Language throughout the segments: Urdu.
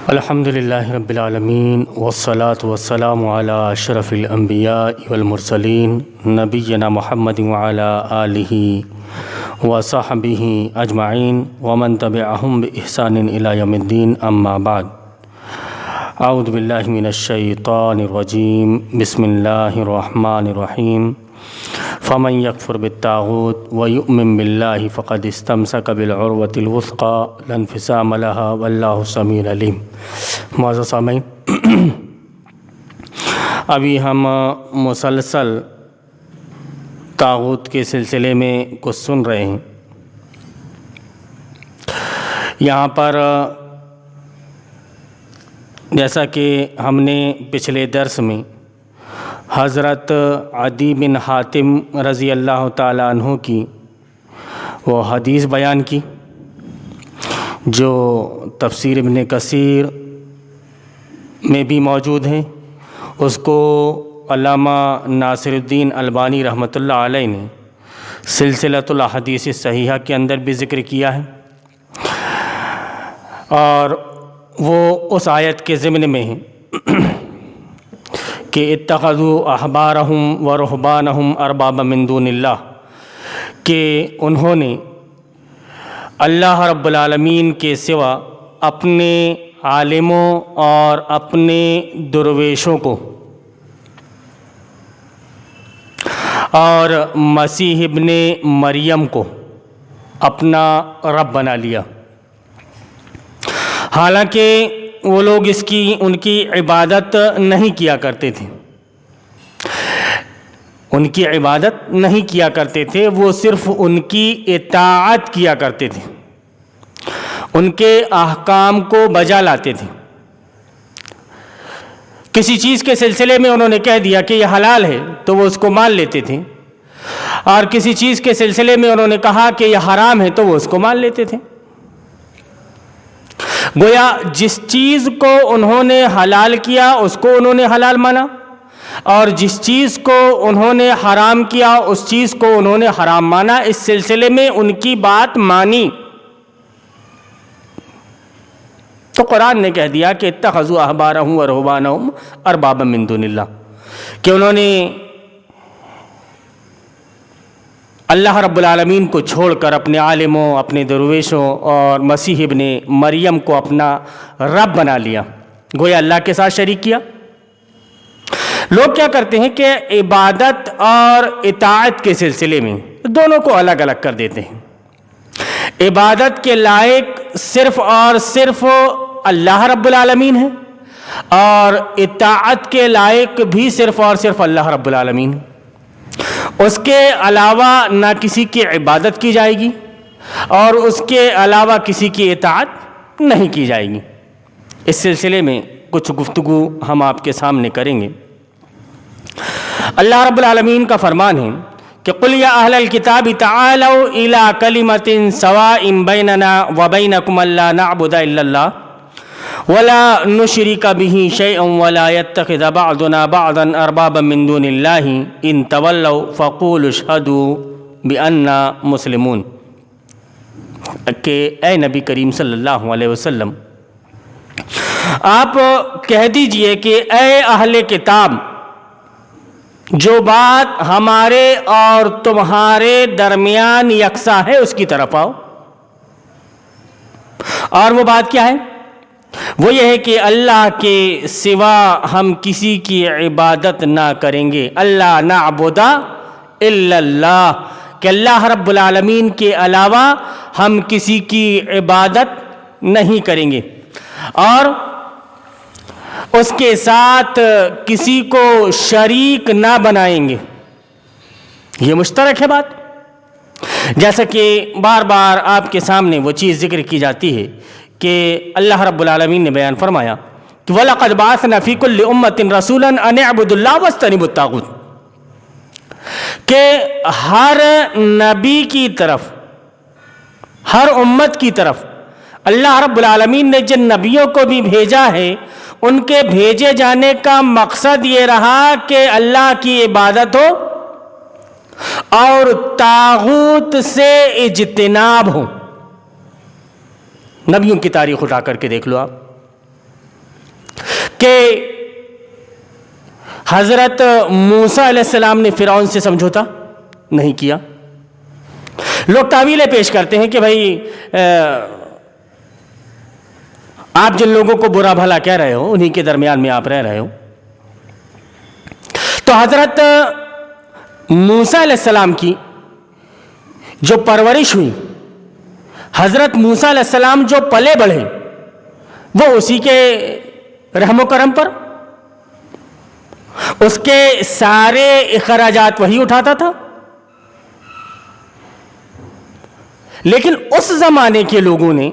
الحمد للہ رب العالمین والصلاة والسلام علی اشرف الانبیاء والمرسلین نبینا محمد وعلی آلہ وصحبہ اجمعین ومن تبعہم بإحسان الی یوم الدین اما بعد اعوذ باللہ من الشیطان الرجیم بسم اللہ الرحمن الرحیم فمن یکفر بالطاغوت ویؤمن باللہ فقد استمسک بالعروۃ الوثقی لا انفصام لها واللہ سمیع علیم۔ معزز سامعین، ابھی ہم مسلسل طاغوت کے سلسلے میں کچھ سن رہے ہیں۔ یہاں پر جیسا کہ ہم نے پچھلے درس میں حضرت عدی بن حاتم رضی اللہ تعالیٰ عنہ کی وہ حدیث بیان کی جو تفسیر ابن کثیر میں بھی موجود ہیں، اس کو علامہ ناصر الدین البانی رحمۃ اللہ علیہ نے سلسلۃ الاحادیث الصحیحہ کے اندر بھی ذکر کیا ہے، اور وہ اس آیت کے ضمن میں ہیں کہ اتخذوا احبارہم و رہبانہم اربابا من دون اللہ، کہ انہوں نے اللہ رب العالمین کے سوا اپنے عالموں اور اپنے درویشوں کو اور مسیح ابن مریم کو اپنا رب بنا لیا، حالانکہ وہ لوگ ان کی عبادت نہیں کیا کرتے تھے، ان کی عبادت نہیں کیا کرتے تھے، وہ صرف ان کی اطاعت کیا کرتے تھے، ان کے احکام کو بجا لاتے تھے۔ کسی چیز کے سلسلے میں انہوں نے کہہ دیا کہ یہ حلال ہے تو وہ اس کو مان لیتے تھے، اور کسی چیز کے سلسلے میں انہوں نے کہا کہ یہ حرام ہے تو وہ اس کو مان لیتے تھے۔ گویا جس چیز کو انہوں نے حلال کیا اس کو انہوں نے حلال مانا، اور جس چیز کو انہوں نے حرام کیا اس چیز کو انہوں نے حرام مانا، اس سلسلے میں ان کی بات مانی۔ تو قرآن نے کہہ دیا کہ اتخذوا احبارہم و رہبانہم اربابا من دون اللہ، کہ انہوں نے اللہ رب العالمین کو چھوڑ کر اپنے عالموں، اپنے درویشوں اور مسیح ابن مریم کو اپنا رب بنا لیا، گویا اللہ کے ساتھ شریک کیا۔ لوگ کیا کرتے ہیں کہ عبادت اور اطاعت کے سلسلے میں دونوں کو الگ الگ کر دیتے ہیں۔ عبادت کے لائق صرف اور صرف اللہ رب العالمین ہے، اور اطاعت کے لائق بھی صرف اور صرف اللہ رب العالمین ہے، اس کے علاوہ نہ کسی کی عبادت کی جائے گی اور اس کے علاوہ کسی کی اطاعت نہیں کی جائے گی۔ اس سلسلے میں کچھ گفتگو ہم آپ کے سامنے کریں گے۔ اللہ رب العالمین کا فرمان ہے کہ قُلْ يَا أَهْلَ الْكِتَابِ تَعَالَوْا إِلَىٰ كَلِمَةٍ سَوَاءٍ بَيْنَنَا وَبَيْنَكُمْ أَلَّا نَعْبُدَ إِلَّا اللَّهَ وَلَا نُشْرِكَ بِهِ شَيْئًا وَلَا يَتَّخِذَ بَعْضُنَا بَعْضًا أَرْبَابًا مِّن دُونِ اللَّهِ إِن تَوَلَّوْا فَقُولُوا اشْهَدُوا بِأَنَّا مُسْلِمُونَ، کہ اے نبی کریم صلی اللہ علیہ وسلم آپ کہہ دیجئے کہ اے اہل کتاب، جو بات ہمارے اور تمہارے درمیان یکساں ہے اس کی طرف آؤ۔ اور وہ بات کیا ہے؟ وہ یہ ہے کہ اللہ کے سوا ہم کسی کی عبادت نہ کریں گے، اللہ نعبد الا اللہ، کہ اللہ رب العالمین کے علاوہ ہم کسی کی عبادت نہیں کریں گے، اور اس کے ساتھ کسی کو شریک نہ بنائیں گے۔ یہ مشترک ہے بات، جیسا کہ بار بار آپ کے سامنے وہ چیز ذکر کی جاتی ہے کہ اللہ رب العالمین نے بیان فرمایا کہ وَلَقَدْ بَعَثْنَا فِي كُلِّ أُمَّةٍ رَسُولًا أَنِ اعْبُدُوا اللَّهَ وَاجْتَنِبُوا الطَّاغُوتَ، کہ ہر نبی کی طرف، ہر امت کی طرف اللہ رب العالمین نے جن نبیوں کو بھی بھیجا ہے، ان کے بھیجے جانے کا مقصد یہ رہا کہ اللہ کی عبادت ہو اور طاغوت سے اجتناب ہو۔ نبیوں کی تاریخ اٹھا کر کے دیکھ لو آپ، کہ حضرت موسیٰ علیہ السلام نے فرعون سے سمجھوتا نہیں کیا. لوگ تعویلیں پیش کرتے ہیں کہ بھائی آپ جن لوگوں کو برا بھلا کہہ رہے ہو انہی کے درمیان میں آپ رہ رہے ہو. تو حضرت موسیٰ علیہ السلام کی جو پرورش ہوئی، حضرت موسیٰ علیہ السلام جو پلے بڑھے، وہ اسی کے رحم و کرم پر، اس کے سارے اخراجات وہی اٹھاتا تھا. لیکن اس زمانے کے لوگوں نے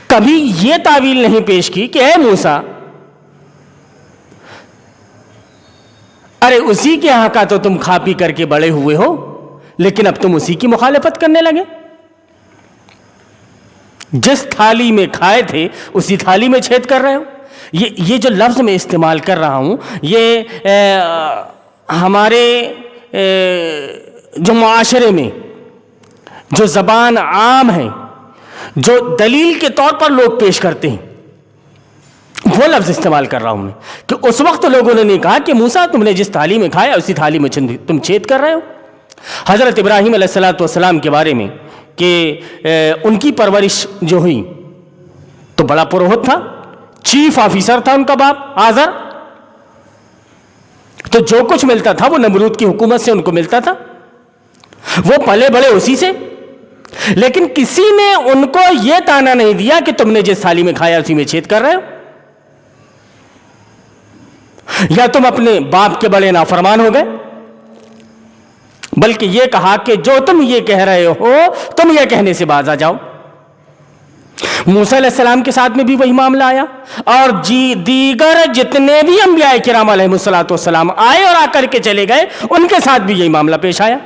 کبھی یہ تعویل نہیں پیش کی کہ اے موسیٰ، ارے اسی کے یہاں کا تو تم کھا پی کر کے بڑے ہوئے ہو، لیکن اب تم اسی کی مخالفت کرنے لگے. جس تھالی میں کھائے تھے اسی تھالی میں چھید کر رہے ہو. یہ جو لفظ میں استعمال کر رہا ہوں، یہ ہمارے جو معاشرے میں جو زبان عام ہے، جو دلیل کے طور پر لوگ پیش کرتے ہیں، وہ لفظ استعمال کر رہا ہوں میں کہ اس وقت لوگوں نے کہا کہ موسیٰ تم نے جس تھالی میں کھایا اسی تھالی میں تم چھید کر رہے ہو. حضرت ابراہیم علیہ السلام کے بارے میں کہ ان کی پرورش جو ہوئی تو بڑا پروہت تھا، چیف آفیسر تھا ان کا باپ آزر. تو جو کچھ ملتا تھا وہ نمرود کی حکومت سے ان کو ملتا تھا، وہ پلے بڑے اسی سے. لیکن کسی نے ان کو یہ تانا نہیں دیا کہ تم نے جس تھالی میں کھایا اسی میں چھید کر رہے ہو، یا تم اپنے باپ کے بڑے نافرمان ہو گئے. بلکہ یہ کہا کہ جو تم یہ کہہ رہے ہو تم یہ کہنے سے باز آ جاؤ. موسیٰ علیہ السلام کے ساتھ میں بھی وہی معاملہ آیا، اور دیگر جتنے بھی انبیاء کرام علیہ السلام آئے اور آ کر کے چلے گئے، ان کے ساتھ بھی یہی معاملہ پیش آیا.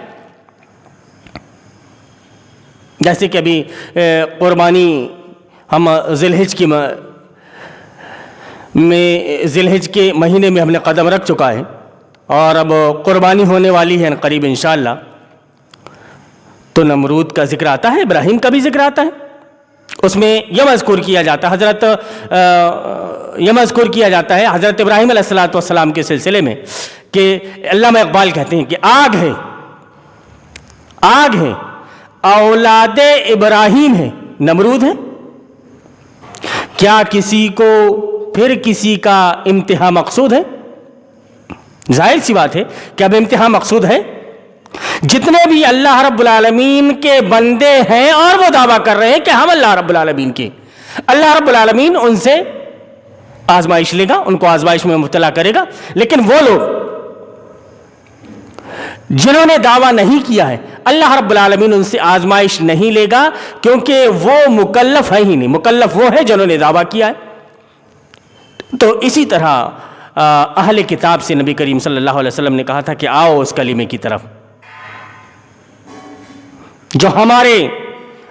جیسے کہ ابھی قربانی ہم ذی الحج کے مہینے میں ہم نے قدم رکھ چکا ہے، اور اب قربانی ہونے والی ہے قریب انشاءاللہ. تو نمرود کا ذکر آتا ہے، ابراہیم کا بھی ذکر آتا ہے. اس میں یہ مذکور کیا جاتا ہے حضرت ابراہیم علیہ السلام کے سلسلے میں کہ علامہ اقبال کہتے ہیں کہ آگ ہے اولاد ابراہیم ہے، نمرود ہے. کیا کسی کو پھر کسی کا امتحان مقصود ہے؟ ظاہر سی بات ہے کہ اب امتحان مقصود ہے. جتنے بھی اللہ رب العالمین کے بندے ہیں اور وہ دعویٰ کر رہے ہیں کہ ہم اللہ رب العالمین کے، اللہ رب العالمین ان سے آزمائش لے گا، ان کو آزمائش میں مبتلا کرے گا. لیکن وہ لوگ جنہوں نے دعویٰ نہیں کیا ہے، اللہ رب العالمین ان سے آزمائش نہیں لے گا، کیونکہ وہ مکلف ہے ہی نہیں. مکلف وہ ہے جنہوں نے دعویٰ کیا ہے. تو اسی طرح اہل کتاب سے نبی کریم صلی اللہ علیہ وسلم نے کہا تھا کہ آؤ اس کلمے کی طرف جو ہمارے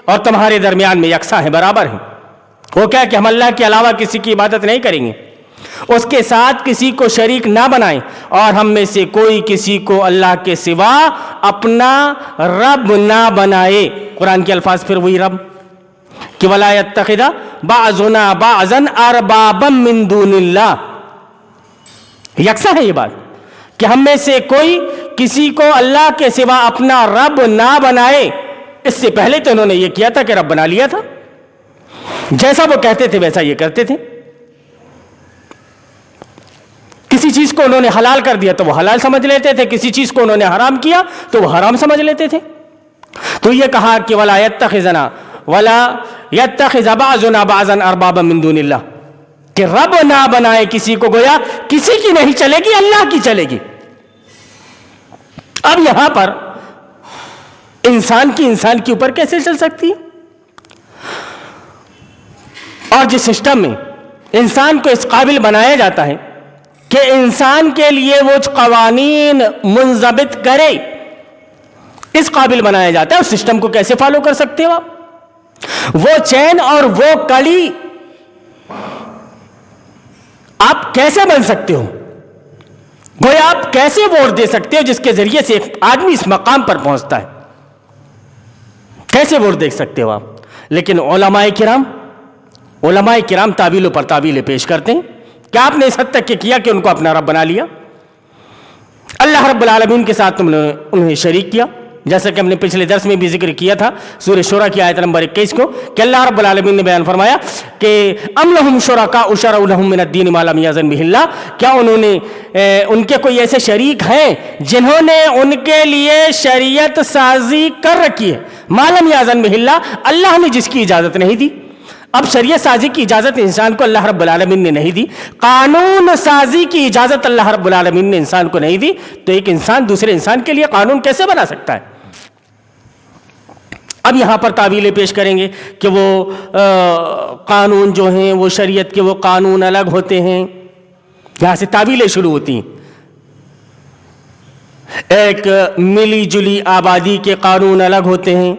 اور تمہارے درمیان میں یکساں ہے، برابر ہے. وہ کیا کہ ہم اللہ کے علاوہ کسی کی عبادت نہیں کریں گے، اس کے ساتھ کسی کو شریک نہ بنائیں، اور ہم میں سے کوئی کسی کو اللہ کے سوا اپنا رب نہ بنائے. قرآن کے الفاظ پھر وہی رب کہ وَلَا يَتَّخِذَ بَعْضُنَا بَعْضًا أَرْبَابًا مِّن دُونِ اللَّهِ. یکساں ہے یہ بات کہ ہم میں سے کوئی کسی کو اللہ کے سوا اپنا رب نہ بنائے. اس سے پہلے تو انہوں نے یہ کیا تھا کہ رب بنا لیا تھا، جیسا وہ کہتے تھے ویسا یہ کرتے تھے. کسی چیز کو انہوں نے حلال کر دیا تو وہ حلال سمجھ لیتے تھے، کسی چیز کو انہوں نے حرام کیا تو وہ حرام سمجھ لیتے تھے. تو یہ کہا کہ وَلَا يَتَّخِذَ بَعْضُنَا بَعْضًا أَرْبَابًا مِّن دُونِ اللَّهِ، کہ رب نہ بنائے کسی کو، گویا کسی کی نہیں چلے گی، اللہ کی چلے گی. اب یہاں پر انسان کے اوپر کیسے چل سکتی ہے؟ اور جس سسٹم میں انسان کو اس قابل بنایا جاتا ہے کہ انسان کے لیے وہ قوانین منضبط کرے، اس قابل بنایا جاتا ہے، اس سسٹم کو کیسے فالو کر سکتے ہو آپ؟ وہ چین اور وہ کڑی آپ کیسے بن سکتے ہو؟ گویا آپ کیسے ووٹ دے سکتے ہو جس کے ذریعے سے ایک آدمی اس مقام پر پہنچتا ہے؟ کیسے ووٹ دے سکتے ہو آپ؟ لیکن علماء کرام تعویلوں پر تعویلیں پیش کرتے ہیں کیا آپ نے اس حد تک کہ کیا کہ ان کو اپنا رب بنا لیا؟ اللہ رب العالمین کے ساتھ تم نے انہیں شریک کیا، جیسا کہ ہم نے پچھلے درس میں بھی ذکر کیا تھا سورہ شورى کی آیت نمبر 21 کو، کہ اللہ رب العالمین نے بیان فرمایا کہ ام لہم شرکاء شرعوا لہم من الدین ما لم یأذن بہ اللہ، کیا انہوں نے ان کے کوئی ایسے شریک ہیں جنہوں نے ان کے لیے شریعت سازی کر رکھی ہے، ما لم یأذن بہ اللہ، اللہ نے جس کی اجازت نہیں دی۔ اب شریعت سازی کی اجازت انسان کو اللہ رب العالمین نے نہیں دی، قانون سازی کی اجازت اللہ رب العالمین نے انسان کو نہیں دی، تو ایک انسان دوسرے انسان کے لیے قانون کیسے بنا سکتا ہے؟ اب یہاں پر تعویلیں پیش کریں گے کہ وہ قانون جو ہیں وہ شریعت کے وہ قانون الگ ہوتے ہیں، یہاں سے تعویلیں شروع ہوتی ہیں۔ ایک ملی جلی آبادی کے قانون الگ ہوتے ہیں،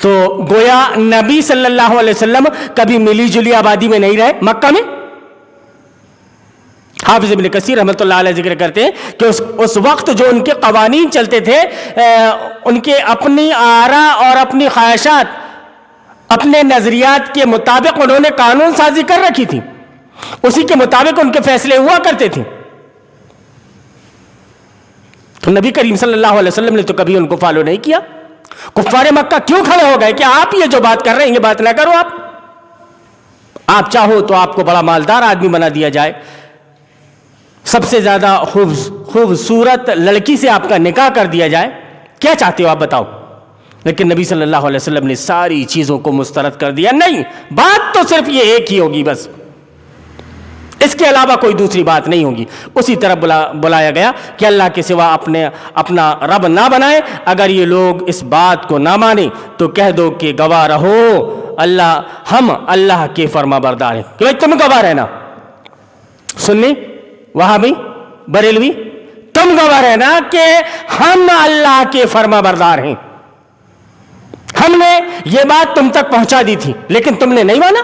تو گویا نبی صلی اللہ علیہ وسلم کبھی ملی جلی آبادی میں نہیں رہے مکہ میں۔ حافظ ابن کثیر رحمۃ اللہ علیہ ذکر کرتے ہیں کہ اس وقت جو ان کے قوانین چلتے تھے، ان کے اپنی آراء اور اپنی خواہشات، اپنے نظریات کے مطابق انہوں نے قانون سازی کر رکھی تھی، اسی کے مطابق ان کے فیصلے ہوا کرتے تھے۔ تو نبی کریم صلی اللہ علیہ وسلم نے تو کبھی ان کو فالو نہیں کیا۔ کفار مکہ کیوں کھڑے ہو گئے کہ آپ یہ جو بات کر رہے ہیں یہ بات نہ کرو، آپ چاہو تو آپ کو بڑا مالدار آدمی بنا دیا جائے، سب سے زیادہ خوبصورت لڑکی سے آپ کا نکاح کر دیا جائے، کیا چاہتے ہو آپ بتاؤ؟ لیکن نبی صلی اللہ علیہ وسلم نے ساری چیزوں کو مسترد کر دیا، نہیں، بات تو صرف یہ ایک ہی ہوگی، بس اس کے علاوہ کوئی دوسری بات نہیں ہوگی۔ اسی طرح بلایا گیا کہ اللہ کے سوا اپنا رب نہ بنائے۔ اگر یہ لوگ اس بات کو نہ مانیں تو کہہ دو کہ گواہ رہو ہم اللہ کے فرما بردار ہیں، کہ بھائی تم گواہ رہنا، سنی وہابی بریلوی، تم گواہ رہنا کہ ہم اللہ کے فرما بردار ہیں، ہم نے یہ بات تم تک پہنچا دی تھی لیکن تم نے نہیں مانا،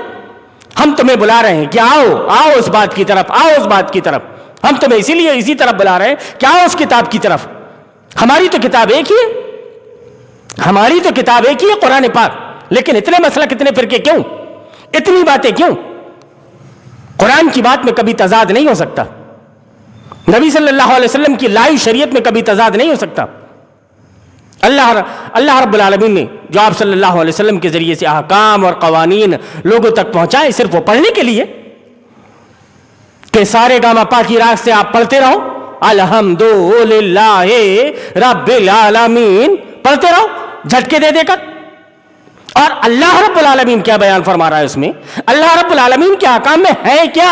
ہم تمہیں بلا رہے ہیں کہ آؤ اس بات کی طرف، آؤ اس بات کی طرف، ہم تمہیں اسی لیے اسی طرف بلا رہے ہیں کہ آؤ اس کتاب کی طرف۔ ہماری تو کتاب ایک ہی ہے، ہماری تو کتاب ایک ہی ہے قرآن پاک، لیکن اتنے مسلک، اتنے فرقے کیوں، اتنی باتیں کیوں؟ قرآن کی بات میں کبھی تضاد نہیں ہو سکتا، نبی صلی اللہ علیہ وسلم کی لائی شریعت میں کبھی تضاد نہیں ہو سکتا۔ اللہ رب العالمین نے جو آپ صلی اللہ علیہ وسلم کے ذریعے سے احکام اور قوانین لوگوں تک پہنچائے صرف وہ پڑھنے کے لیے کہ سارے گاما پا کی راگ سے آپ پڑھتے رہو الحمدللہ رب العالمین، پڑھتے رہو جھٹکے دے دے کر۔ اور اللہ رب العالمین کیا بیان فرما رہا ہے اس میں؟ اللہ رب العالمین کے احکام میں ہے کیا؟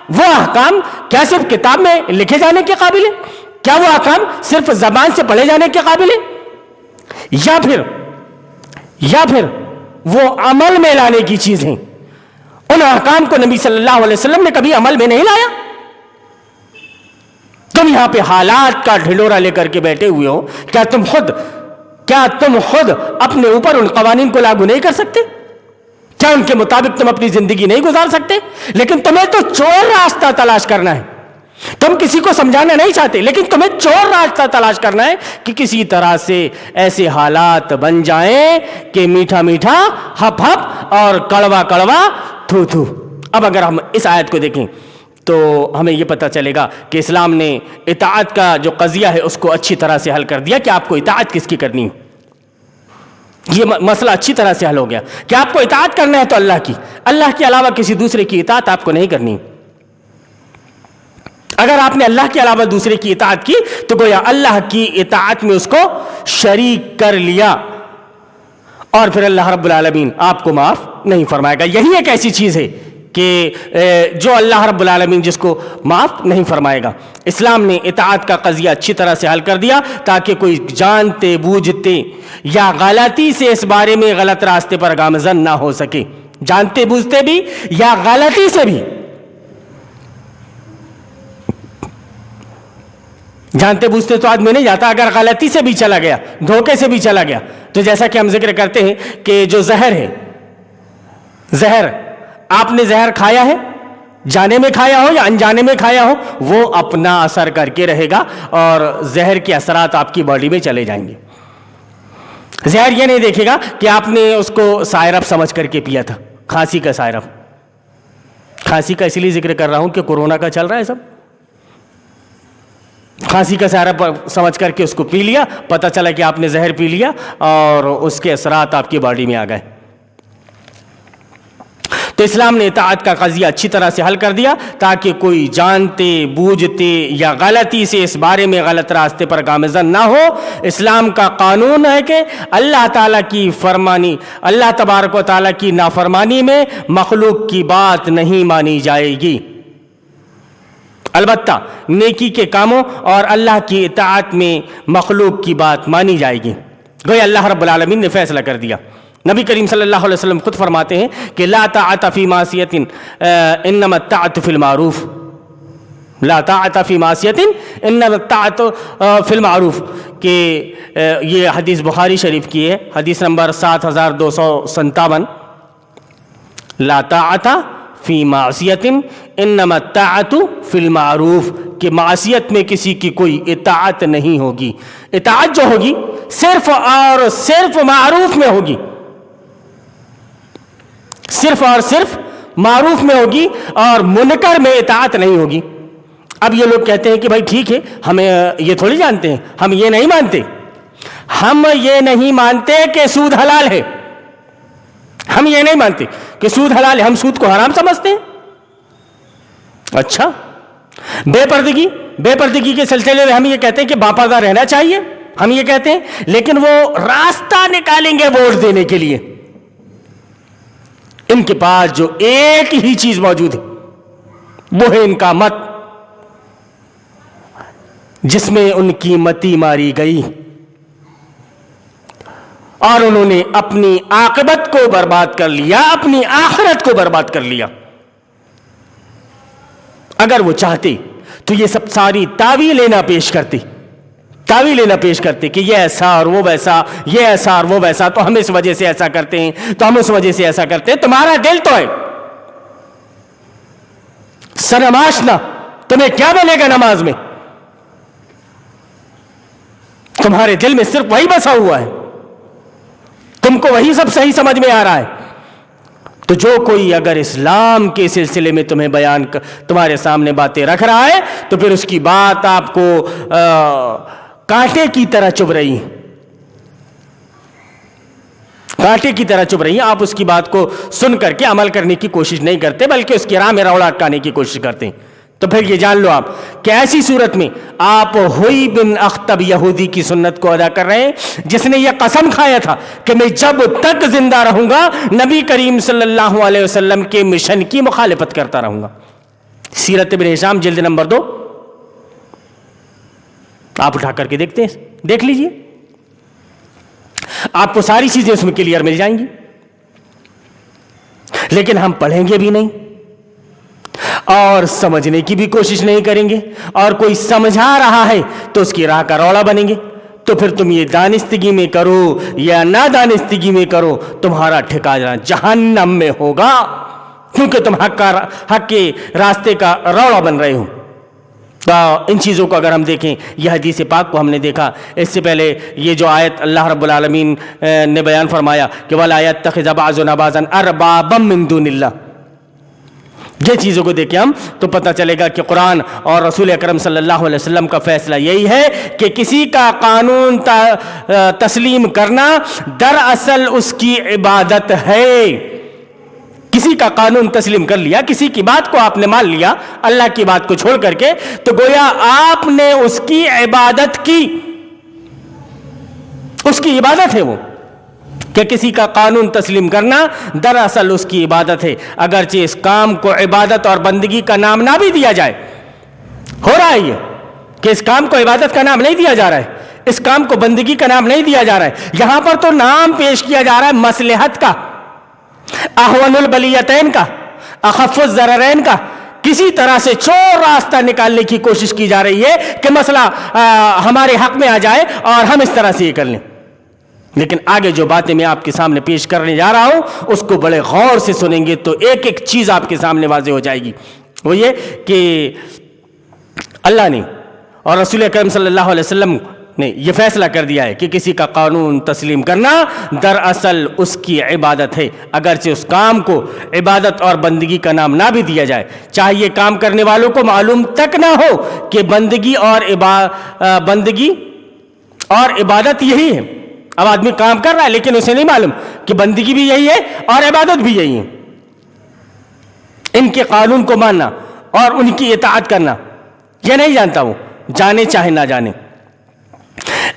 وہ احکام کیا صرف کتاب میں لکھے جانے کے قابل ہے؟ کیا وہ احکام صرف زبان سے پڑھے جانے کے قابل ہے؟ یا پھر وہ عمل میں لانے کی چیز ہیں؟ ان احکام کو نبی صلی اللہ علیہ وسلم نے کبھی عمل میں نہیں لایا۔ تم یہاں پہ حالات کا ڈھنڈورا لے کر کے بیٹھے ہوئے ہو، کیا تم خود اپنے اوپر ان قوانین کو لاگو نہیں کر سکتے؟ کیا ان کے مطابق تم اپنی زندگی نہیں گزار سکتے؟ لیکن تمہیں تو چور راستہ تلاش کرنا ہے، تم کسی کو سمجھانا نہیں چاہتے لیکن تمہیں چور راستہ تلاش کرنا ہے کہ کسی طرح سے ایسے حالات بن جائیں کہ میٹھا میٹھا ہپ ہپ اور کڑوا کڑوا تھو تھو۔ اب اگر ہم اس آیت کو دیکھیں تو ہمیں یہ پتہ چلے گا کہ اسلام نے اطاعت کا جو قضیہ ہے اس کو اچھی طرح سے حل کر دیا کہ آپ کو اطاعت کس کی کرنی ہے۔ یہ مسئلہ اچھی طرح سے حل ہو گیا کہ آپ کو اطاعت کرنا ہے تو اللہ کے علاوہ کسی دوسرے کی اطاعت آپ کو نہیں کرنی۔ اگر آپ نے اللہ کے علاوہ دوسرے کی اطاعت کی تو گویا اللہ کی اطاعت میں اس کو شریک کر لیا، اور پھر اللہ رب العالمین آپ کو معاف نہیں فرمائے گا۔ یہی ایک ایسی چیز ہے کہ جو اللہ رب العالمین جس کو معاف نہیں فرمائے گا۔ اسلام نے اطاعت کا قضیہ اچھی طرح سے حل کر دیا تاکہ کوئی جانتے بوجھتے یا غلطی سے اس بارے میں غلط راستے پر گامزن نہ ہو سکے، جانتے بوجھتے بھی یا غلطی سے بھی۔ جانتے بوجھتے تو آدمی نہیں جاتا، اگر غلطی سے بھی چلا گیا، دھوکے سے بھی چلا گیا، تو جیسا کہ ہم ذکر کرتے ہیں کہ جو زہر ہے، زہر آپ نے زہر کھایا ہے، جانے میں کھایا ہو یا انجانے میں کھایا ہو، وہ اپنا اثر کر کے رہے گا اور زہر کے اثرات آپ کی باڈی میں چلے جائیں گے۔ زہر یہ نہیں دیکھے گا کہ آپ نے اس کو سائرپ سمجھ کر کے پیا تھا، کھانسی کا سائرپ، کھانسی کا اس لیے ذکر کر رہا ہوں کہ کورونا کا چل رہا ہے سب، کھانسی کا سہارا سمجھ کر کے اس کو پی لیا، پتہ چلا کہ آپ نے زہر پی لیا اور اس کے اثرات آپ کی باڈی میں آ گئے۔ تو اسلام نے اطاعت کا قضیہ اچھی طرح سے حل کر دیا تاکہ کوئی جانتے بوجھتے یا غلطی سے اس بارے میں غلط راستے پر گامزن نہ ہو۔ اسلام کا قانون ہے کہ اللہ تعالیٰ کی فرمانی، اللہ تبارک و تعالیٰ کی نافرمانی میں مخلوق کی بات نہیں مانی جائے گی، البتہ نیکی کے کاموں اور اللہ کی اطاعت میں مخلوق کی بات مانی جائے گی۔ گویا اللہ رب العالمین نے فیصلہ کر دیا۔ نبی کریم صلی اللہ علیہ وسلم خود فرماتے ہیں کہ لا طاعت فی معصیۃ انما الطاعۃ فی المعروف، لا طاعت فی معصیۃ انما الطاعۃ فی المعروف، کہ یہ حدیث بخاری شریف کی ہے، حدیث نمبر 7257، لا طاعت فی معصیۃ انما الطاعۃ فی المعروف، کہ معصیت میں کسی کی کوئی اطاعت نہیں ہوگی، اطاعت جو ہوگی صرف اور صرف معروف میں ہوگی، صرف اور صرف معروف میں ہوگی اور منکر میں اطاعت نہیں ہوگی۔ اب یہ لوگ کہتے ہیں کہ بھائی ٹھیک ہے، ہمیں یہ تھوڑی جانتے ہیں، ہم یہ نہیں مانتے، ہم یہ نہیں مانتے کہ سود حلال ہے، ہم یہ نہیں مانتے کہ سود حلال ہے، ہم سود کو حرام سمجھتے ہیں۔ اچھا، بے پردگی کے سلسلے میں ہم یہ کہتے ہیں کہ باپردہ رہنا چاہیے، ہم یہ کہتے ہیں، لیکن وہ راستہ نکالیں گے ووٹ دینے کے لیے، ان کے پاس جو ایک ہی چیز موجود ہے وہ ہے ان کا مت، جس میں ان کی متی ماری گئی اور انہوں نے اپنی عاقبت کو برباد کر لیا، اپنی آخرت کو برباد کر لیا۔ اگر وہ چاہتے تو یہ سب ساری تعویلیں نہ پیش کرتے کہ یہ ایسا اور وہ ویسا، یہ ایسا اور وہ ویسا، تو ہم اس وجہ سے ایسا کرتے ہیں، تو ہم اس وجہ سے ایسا کرتے ہیں۔ تمہارا دل تو ہے، سرماشنا، تمہیں کیا ملے گا نماز میں؟ تمہارے دل میں صرف وہی بسا ہوا ہے، تم کو وہی سب صحیح سمجھ میں آ رہا ہے۔ تو جو کوئی اگر اسلام کے سلسلے میں تمہارے سامنے باتیں رکھ رہا ہے تو پھر اس کی بات آپ کو کانٹے کی طرح چبھ رہی ہے، کانٹے کی طرح چبھ رہی ہیں، آپ اس کی بات کو سن کر کے عمل کرنے کی کوشش نہیں کرتے بلکہ اس کی راہ میں روڑا اٹکانے کی کوشش کرتے ہیں۔ تو پھر یہ جان لو آپ کہ ایسی صورت میں آپ ہوئی بن اخطب یہودی کی سنت کو ادا کر رہے ہیں، جس نے یہ قسم کھایا تھا کہ میں جب تک زندہ رہوں گا نبی کریم صلی اللہ علیہ وسلم کے مشن کی مخالفت کرتا رہوں گا۔ سیرت ابن ہشام جلد نمبر 2 آپ اٹھا کر کے دیکھ لیجئے، آپ کو ساری چیزیں اس میں کلیئر مل جائیں گی، لیکن ہم پڑھیں گے بھی نہیں اور سمجھنے کی بھی کوشش نہیں کریں گے، اور کوئی سمجھا رہا ہے تو اس کی راہ کا روڑا بنیں گے۔ تو پھر تم یہ دانستگی میں کرو یا نادانستگی میں کرو، تمہارا ٹھکانہ جہنم میں ہوگا، کیونکہ تم حق کے راستے کا روڑا بن رہے ہو۔ ان چیزوں کو اگر ہم دیکھیں، یہ حدیث پاک کو ہم نے دیکھا، اس سے پہلے یہ جو آیت اللہ رب العالمین نے بیان فرمایا کہ وَلَا يَتَّخِذَ بَعْضُنَا بَعْضًا أَرْبَابًا مِّن دُونِ اللَّهِ، یہ چیزوں کو دیکھیں ہم تو پتہ چلے گا کہ قرآن اور رسول اکرم صلی اللہ علیہ وسلم کا فیصلہ یہی ہے کہ کسی کا قانون تسلیم کرنا دراصل اس کی عبادت ہے۔ کسی کا قانون تسلیم کر لیا، کسی کی بات کو آپ نے مان لیا اللہ کی بات کو چھوڑ کر کے، تو گویا آپ نے اس کی عبادت کی، اس کی عبادت ہے وہ، کہ کسی کا قانون تسلیم کرنا دراصل اس کی عبادت ہے، اگرچہ اس کام کو عبادت اور بندگی کا نام نہ بھی دیا جائے۔ ہو رہا ہے یہ کہ اس کام کو عبادت کا نام نہیں دیا جا رہا ہے، اس کام کو بندگی کا نام نہیں دیا جا رہا ہے، یہاں پر تو نام پیش کیا جا رہا ہے مصلحت کا، احون البلیتین کا، اخف الضررین کا، کسی طرح سے چور راستہ نکالنے کی کوشش کی جا رہی ہے کہ مسئلہ ہمارے حق میں آ جائے اور ہم اس طرح سے یہ کر لیں۔ لیکن آگے جو باتیں میں آپ کے سامنے پیش کرنے جا رہا ہوں اس کو بڑے غور سے سنیں گے تو ایک ایک چیز آپ کے سامنے واضح ہو جائے گی۔ وہ یہ کہ اللہ نے اور رسول اکرم صلی اللہ علیہ وسلم نے یہ فیصلہ کر دیا ہے کہ کسی کا قانون تسلیم کرنا دراصل اس کی عبادت ہے، اگرچہ اس کام کو عبادت اور بندگی کا نام نہ بھی دیا جائے، چاہے یہ کام کرنے والوں کو معلوم تک نہ ہو کہ بندگی اور عبادت یہی ہے۔ اب آدمی کام کر رہا ہے لیکن اسے نہیں معلوم کہ بندگی بھی یہی ہے اور عبادت بھی یہی ہے۔ ان کے قانون کو ماننا اور ان کی اطاعت کرنا یہ نہیں جانتا، وہ جانے چاہے نہ جانے۔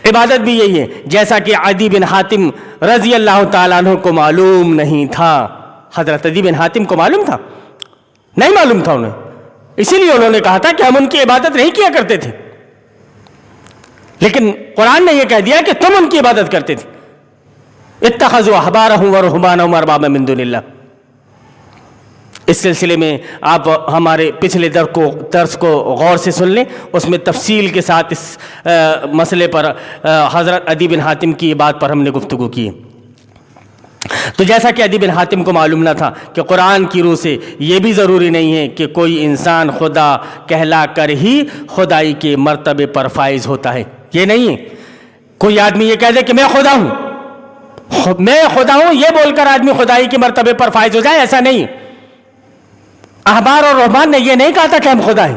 عبادت بھی یہی ہے، جیسا کہ عدی بن حاتم رضی اللہ تعالیٰ عنہ کو معلوم نہیں تھا۔ حضرت عدی بن حاتم کو معلوم تھا؟ نہیں معلوم تھا انہیں، اسی لیے انہوں نے کہا تھا کہ ہم ان کی عبادت نہیں کیا کرتے تھے، لیکن قرآن نے یہ کہہ دیا کہ تم ان کی عبادت کرتے تھے۔ اتخذوا احبارهم ورهبانهم اربابا من دون اللہ۔ اس سلسلے میں آپ ہمارے پچھلے درس کو غور سے سن لیں، اس میں تفصیل کے ساتھ اس مسئلے پر حضرت عدی بن حاتم کی بات پر ہم نے گفتگو کی۔ تو جیسا کہ عدی بن حاتم کو معلوم نہ تھا کہ قرآن کی روح سے یہ بھی ضروری نہیں ہے کہ کوئی انسان خدا کہلا کر ہی خدائی کے مرتبے پر فائز ہوتا ہے، یہ نہیں ہے۔ کوئی آدمی یہ کہہ دے کہ میں خدا ہوں، یہ بول کر آدمی خدائی کے مرتبے پر فائز ہو جائے، ایسا نہیں ہے۔ احبار اور رہبان نے یہ نہیں کہا تھا کہ ہم خدا ہیں۔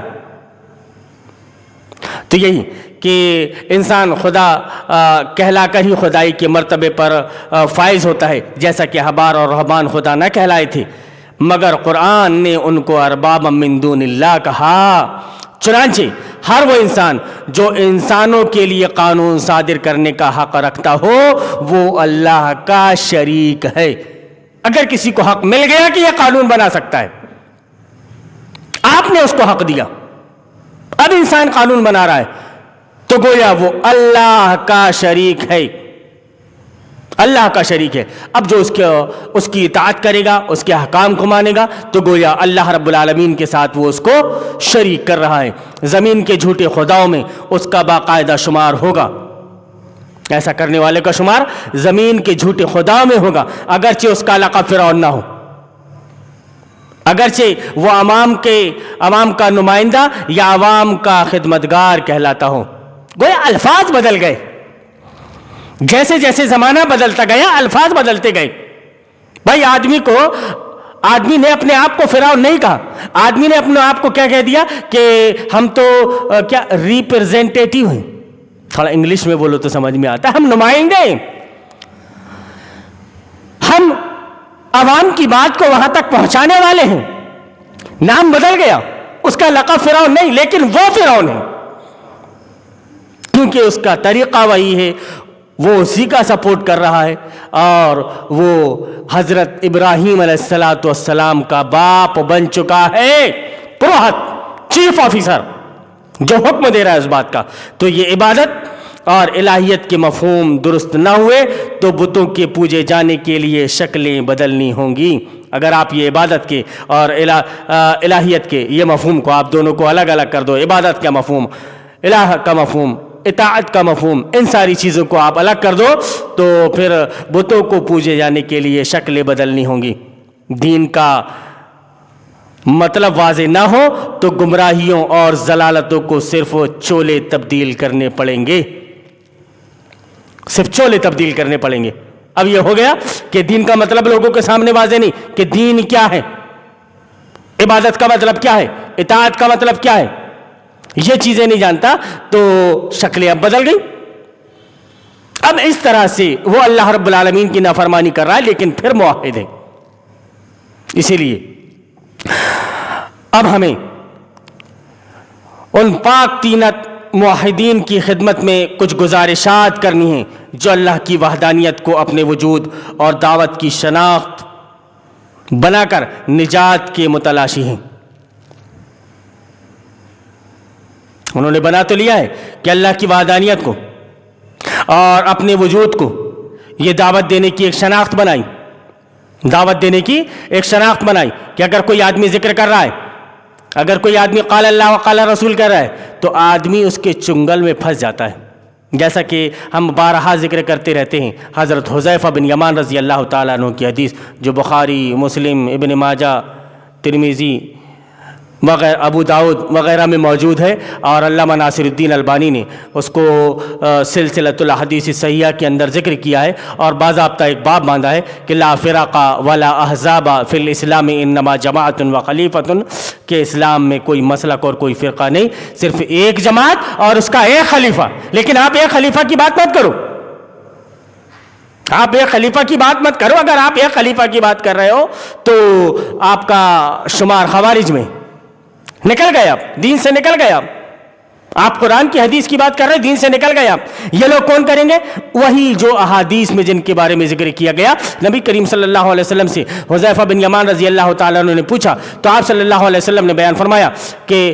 تو یہی کہ انسان خدا کہلا کر ہی خدائی کے مرتبے پر فائز ہوتا ہے، جیسا کہ احبار اور رہبان خدا نہ کہلائے تھے، مگر قرآن نے ان کو ارباب من دون اللہ کہا۔ چنانچہ ہر وہ انسان جو انسانوں کے لیے قانون صادر کرنے کا حق رکھتا ہو وہ اللہ کا شریک ہے۔ اگر کسی کو حق مل گیا کہ یہ قانون بنا سکتا ہے، آپ نے اس کو حق دیا، اب انسان قانون بنا رہا ہے، تو گویا وہ اللہ کا شریک ہے، اللہ کا شریک ہے۔ اب جو اس کی اطاعت کرے گا، اس کے احکام کو مانے گا، تو گویا اللہ رب العالمین کے ساتھ وہ اس کو شریک کر رہا ہے۔ زمین کے جھوٹے خداؤں میں اس کا باقاعدہ شمار ہوگا، ایسا کرنے والے کا شمار زمین کے جھوٹے خداؤں میں ہوگا، اگرچہ اس کا لقب فرعون نہ ہو، اگرچہ وہ عوام کا نمائندہ یا عوام کا خدمتگار کہلاتا ہو۔ گویا الفاظ بدل گئے، جیسے جیسے زمانہ بدلتا گیا الفاظ بدلتے گئے۔ بھائی آدمی نے اپنے آپ کو فرعون نہیں کہا، آدمی نے اپنے آپ کو کیا کہہ دیا کہ ہم تو کیا ریپرزینٹیٹیو ہیں، تھوڑا انگلش میں بولو تو سمجھ میں آتا ہے، ہم نمائندے ہیں، ہم عوام کی بات کو وہاں تک پہنچانے والے ہیں۔ نام بدل گیا، اس کا لقب فرعون نہیں لیکن وہ فرعون ہے، کیونکہ اس کا طریقہ وہی ہے، وہ اسی کا سپورٹ کر رہا ہے، اور وہ حضرت ابراہیم علیہ السلام کا باپ بن چکا ہے، پروہت، چیف آفیسر، جو حکم دے رہا ہے اس بات کا۔ تو یہ عبادت اور الہیت کے مفہوم درست نہ ہوئے تو بتوں کے پوجے جانے کے لیے شکلیں بدلنی ہوں گی۔ اگر آپ یہ عبادت کے اور الہیت کے یہ مفہوم کو آپ دونوں کو الگ الگ کر دو، عبادت کا مفہوم، الہ کا مفہوم، اطاعت کا مفہوم، ان ساری چیزوں کو آپ الگ کر دو تو پھر بتوں کو پوجے جانے کے لیے شکلیں بدلنی ہوں گی۔ دین کا مطلب واضح نہ ہو تو گمراہیوں اور ضلالتوں کو صرف چولے تبدیل کرنے پڑیں گے، صرف چولے تبدیل کرنے پڑیں گے۔ اب یہ ہو گیا کہ دین کا مطلب لوگوں کے سامنے واضح نہیں کہ دین کیا ہے، عبادت کا مطلب کیا ہے، اطاعت کا مطلب کیا ہے، یہ چیزیں نہیں جانتا تو شکلیں اب بدل گئی۔ اب اس طرح سے وہ اللہ رب العالمین کی نافرمانی کر رہا ہے لیکن پھر موحد ہے۔ اسی لیے اب ہمیں ان پاک تینت موحدین کی خدمت میں کچھ گزارشات کرنی ہیں جو اللہ کی وحدانیت کو اپنے وجود اور دعوت کی شناخت بنا کر نجات کے متلاشی ہیں۔ انہوں نے بنا تو لیا ہے کہ اللہ کی وحدانیت کو اور اپنے وجود کو یہ دعوت دینے کی ایک شناخت بنائی، دعوت دینے کی ایک شناخت بنائی کہ اگر کوئی آدمی ذکر کر رہا ہے، اگر کوئی آدمی قال اللہ و قال رسول کہہ رہا ہے تو آدمی اس کے چنگل میں پھنس جاتا ہے، جیسا کہ ہم بارہا ذکر کرتے رہتے ہیں۔ حضرت حذیفہ بن یمان رضی اللہ تعالیٰ عنہ کی حدیث جو بخاری، مسلم، ابن ماجہ، ترمذی وغیرہ ابو داؤد وغیرہ میں موجود ہے، اور علامہ ناصر الدین البانی نے اس کو سلسلۃ الاحادیث الصحیحہ کے اندر ذکر کیا ہے، اور باضابطہ ایک باب باندھا ہے کہ لا فرقہ ولا احزاب فی الاسلام انما جماعت و خلیفۃ، کہ اسلام میں کوئی مسلک اور کوئی فرقہ نہیں، صرف ایک جماعت اور اس کا ایک خلیفہ۔ لیکن آپ ایک خلیفہ کی بات مت کرو، آپ ایک خلیفہ کی بات مت کرو۔ اگر آپ ایک خلیفہ کی بات کر رہے ہو تو آپ کا شمار خوارج میں نکل گئے، آپ دین سے نکل گئے، آپ قرآن کی حدیث کی بات کر رہے ہیں، دین سے نکل گئے آپ۔ یہ لوگ کون کریں گے؟ وہی جو احادیث میں جن کے بارے میں ذکر کیا گیا۔ نبی کریم صلی اللہ علیہ وسلم سے حذیفہ بن یمان رضی اللہ تعالیٰ عنہ نے پوچھا تو آپ صلی اللہ علیہ وسلم نے بیان فرمایا کہ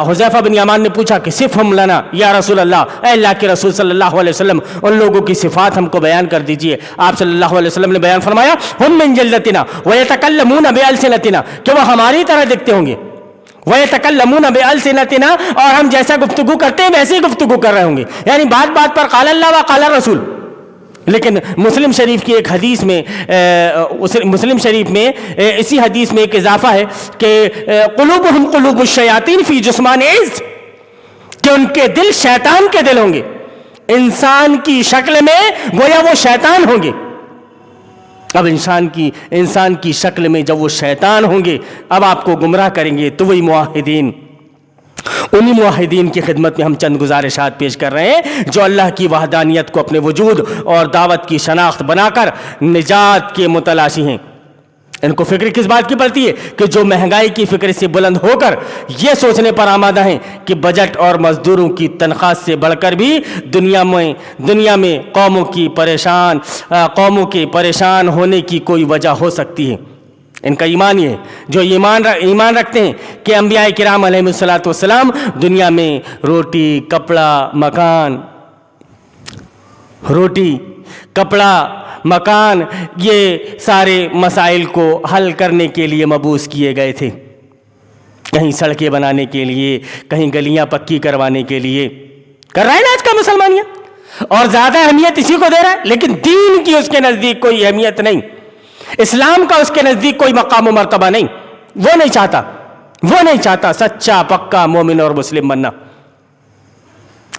حذیفہ بن یمان نے پوچھا کہ صفہم لنا یا رسول اللہ، اے اللہ کے رسول صلی اللہ علیہ وسلم ان لوگوں کی صفات ہم کو بیان کر دیجئے۔ آپ صلی اللہ علیہ وسلم نے بیان فرمایا ہم من جلدتنا ویتکلمون بألسنتنا، کہ وہ ہماری طرح دکھتے ہوں گے، وَيَتَكَلَّمُونَ بِأَلْسِنَتِنَا، اور ہم جیسا گفتگو کرتے ہیں ویسے ہی گفتگو کر رہے ہوں گے، یعنی بات بات پر قال اللہ و قال رسول۔ لیکن مسلم شریف کی ایک حدیث میں مسلم شریف میں اسی حدیث میں ایک اضافہ ہے کہ قلوبہم قلوب الشیاطین فی جسمان انس، کہ ان کے دل شیطان کے دل ہوں گے، انسان کی شکل میں گویا وہ شیطان ہوں گے۔ اب انسان کی شکل میں جب وہ شیطان ہوں گے، اب آپ کو گمراہ کریں گے، تو وہی موحدین، انہی موحدین کی خدمت میں ہم چند گزارشات پیش کر رہے ہیں جو اللہ کی وحدانیت کو اپنے وجود اور دعوت کی شناخت بنا کر نجات کے متلاشی ہیں۔ ان کو فکر کس بات کی پڑتی ہے کہ جو مہنگائی کی فکر سے بلند ہو کر یہ سوچنے پر آمادہ ہیں کہ بجٹ اور مزدوروں کی تنخواہ سے بڑھ کر بھی دنیا میں قوموں کے پریشان ہونے کی کوئی وجہ ہو سکتی ہے۔ ان کا ایمان یہ ہے، جو ایمان رکھتے ہیں کہ انبیاء کرام علیہ الصلوۃ والسلام دنیا میں روٹی کپڑا مکان یہ سارے مسائل کو حل کرنے کے لیے مبعوث کیے گئے تھے، کہیں سڑکیں بنانے کے لیے، کہیں گلیاں پکی کروانے کے لیے۔ کر رہا ہے نا آج کا مسلمانیت، اور زیادہ اہمیت اسی کو دے رہا ہے، لیکن دین کی اس کے نزدیک کوئی اہمیت نہیں، اسلام کا اس کے نزدیک کوئی مقام و مرتبہ نہیں، وہ نہیں چاہتا سچا پکا مومن اور مسلم بننا۔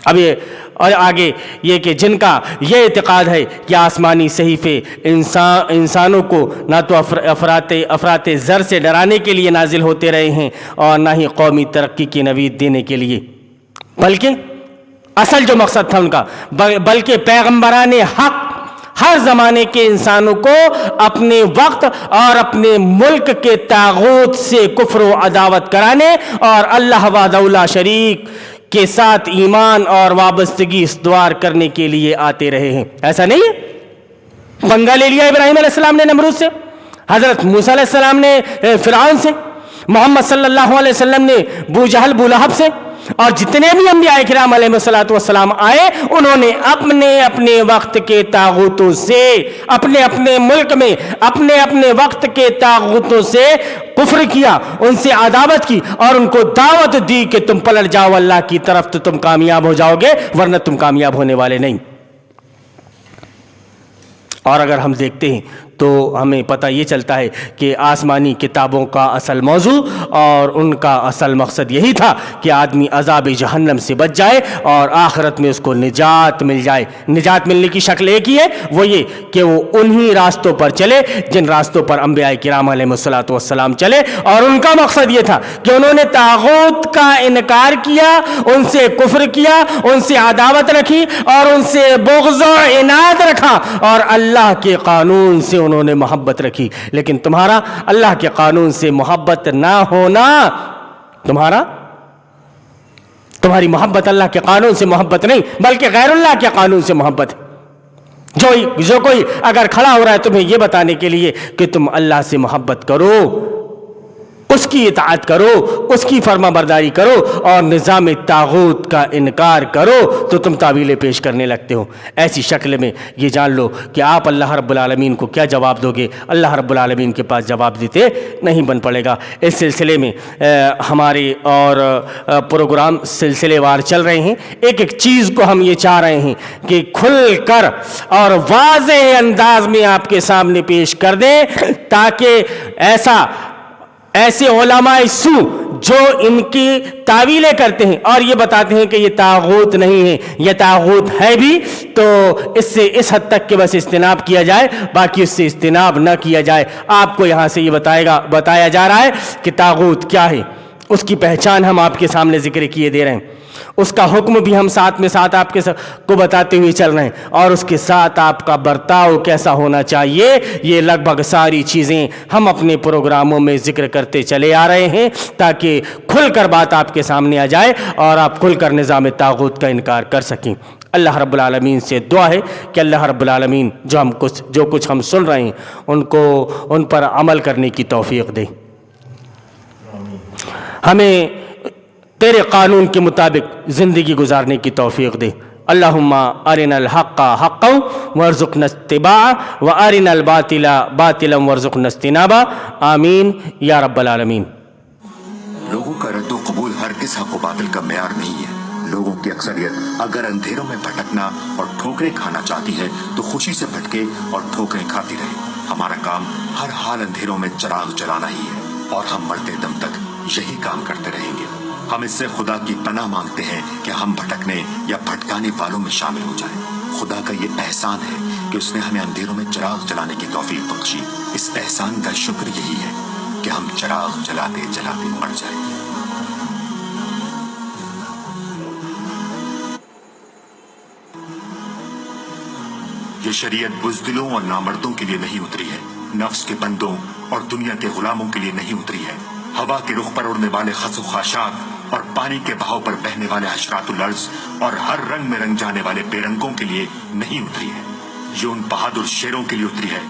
اب یہ اور آگے یہ کہ جن کا یہ اعتقاد ہے کہ آسمانی صحیفے انسانوں کو نہ تو افراط زر سے ڈرانے کے لیے نازل ہوتے رہے ہیں اور نہ ہی قومی ترقی کی نوید دینے کے لیے، بلکہ اصل جو مقصد تھا ان کا، بلکہ پیغمبران حق ہر زمانے کے انسانوں کو اپنے وقت اور اپنے ملک کے طاغوت سے کفر و عداوت کرانے اور اللہ وحدہ لا شریک کے ساتھ ایمان اور وابستگی استوار کرنے کے لیے آتے رہے ہیں۔ ایسا نہیں ہے؟ پنگا لے لیا ابراہیم علیہ السلام نے نمرود سے، حضرت موسیٰ علیہ السلام نے فرعون سے، محمد صلی اللہ علیہ وسلم نے بو جہل بو لہب سے، اور جتنے بھی انبیاء کرام علیہ الصلوۃ والسلام آئے انہوں نے اپنے وقت کے طاغوتوں سے، اپنے ملک میں اپنے وقت کے طاغوتوں سے کفر کیا، ان سے عداوت کی اور ان کو دعوت دی کہ تم پلٹ جاؤ اللہ کی طرف تو تم کامیاب ہو جاؤ گے، ورنہ تم کامیاب ہونے والے نہیں۔ اور اگر ہم دیکھتے ہیں تو ہمیں پتہ یہ چلتا ہے کہ آسمانی کتابوں کا اصل موضوع اور ان کا اصل مقصد یہی تھا کہ آدمی عذاب جہنم سے بچ جائے اور آخرت میں اس کو نجات مل جائے۔ نجات ملنے کی شکل ایک ہی ہے، وہ یہ کہ وہ انہی راستوں پر چلے جن راستوں پر انبیاء کرام علیہ الصلوۃ والسلام چلے، اور ان کا مقصد یہ تھا کہ انہوں نے طاغوت کا انکار کیا، ان سے کفر کیا، ان سے عداوت رکھی اور ان سے بغض و عناد رکھا، اور اللہ کے قانون سے انہوں نے محبت رکھی۔ لیکن تمہارا اللہ کے قانون سے محبت نہ ہونا، تمہاری محبت اللہ کے قانون سے محبت نہیں بلکہ غیر اللہ کے قانون سے محبت ہے۔ جو کوئی اگر کھڑا ہو رہا ہے تمہیں یہ بتانے کے لیے کہ تم اللہ سے محبت کرو، اس کی اطاعت کرو، اس کی فرما برداری کرو اور نظام طاغوت کا انکار کرو، تو تم تعویلیں پیش کرنے لگتے ہو۔ ایسی شکل میں یہ جان لو کہ آپ اللہ رب العالمین کو کیا جواب دو گے؟ اللہ رب العالمین کے پاس جواب دیتے نہیں بن پڑے گا۔ اس سلسلے میں ہمارے اور پروگرام سلسلے وار چل رہے ہیں۔ ایک چیز کو ہم یہ چاہ رہے ہیں کہ کھل کر اور واضح انداز میں آپ کے سامنے پیش کر دیں، تاکہ ایسا ایسے علماء سو جو ان کی تعویلیں کرتے ہیں اور یہ بتاتے ہیں کہ یہ طاغوت نہیں ہے، یہ طاغوت ہے بھی تو اس سے اس حد تک کہ بس اجتناب کیا جائے، باقی اس سے اجتناب نہ کیا جائے۔ آپ کو یہاں سے یہ بتایا جا رہا ہے کہ طاغوت کیا ہے، اس کی پہچان ہم آپ کے سامنے ذکر کیے دے رہے ہیں، اس کا حکم بھی ہم ساتھ میں ساتھ آپ کو بتاتے ہوئے چل رہے ہیں، اور اس کے ساتھ آپ کا برتاؤ کیسا ہونا چاہیے، یہ لگ بھگ ساری چیزیں ہم اپنے پروگراموں میں ذکر کرتے چلے آ رہے ہیں تاکہ کھل کر بات آپ کے سامنے آ جائے اور آپ کھل کر نظام طاغوت کا انکار کر سکیں۔ اللہ رب العالمین سے دعا ہے کہ اللہ رب العالمین جو کچھ ہم سن رہے ہیں ان پر عمل کرنے کی توفیق دے، ہمیں تیرے قانون کے مطابق زندگی گزارنے کی توفیق دے۔ اللہم ارنا الحق حقا وارزقنا اتباعہ وارنا الباطل باطلا وارزقنا اجتنابہ، آمین یا رب العالمین۔ لوگوں کا رد و قبول ہرگز حق و باطل کا معیار نہیں ہے۔ لوگوں کی اکثریت اگر اندھیروں میں بھٹکنا اور ٹھوکریں کھانا چاہتی ہے تو خوشی سے بھٹکے اور ٹھوکریں کھاتی رہے۔ ہمارا کام ہر حال اندھیروں میں چراغ جلانا ہی ہے، اور ہم مرتے دم تک یہی کام کرتے رہیں گے۔ ہم اس سے خدا کی پناہ مانگتے ہیں کہ ہم بھٹکنے یا بھٹکانے والوں میں شامل ہو جائیں۔ خدا کا یہ احسان ہے کہ اس نے ہمیں اندھیروں میں چراغ جلانے کی توفیق بخشی۔ اس احسان کا شکر یہی ہے کہ ہم چراغ جلاتے جلاتے مر جائیں۔ یہ شریعت بزدلوں اور نامردوں کے لیے نہیں اتری ہے، نفس کے بندوں اور دنیا کے غلاموں کے لیے نہیں اتری ہے، ہوا کے رخ پر اڑنے والے خس و خاشاک اور پانی کے بہاؤ پر بہنے والے حشرات الارض اور ہر رنگ میں رنگ جانے والے بے رنگوں کے لیے نہیں اتری ہے۔ یہ ان بہادر شیروں کے لیے اتری ہے